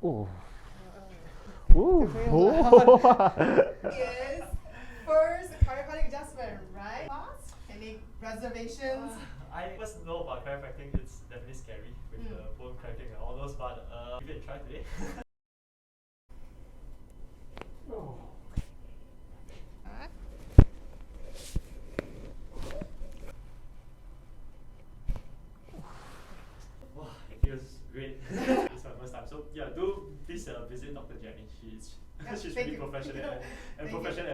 Oh. Ooh. Is first chiropractic adjustment, right? Any reservations? I first know about chiropractic, it's definitely scary with the bone cracking and all those, but give it a try today. Oh. Wow, it feels great. It's my first time. So yeah, do please visit Dr. Jenny. She's really professional and professional.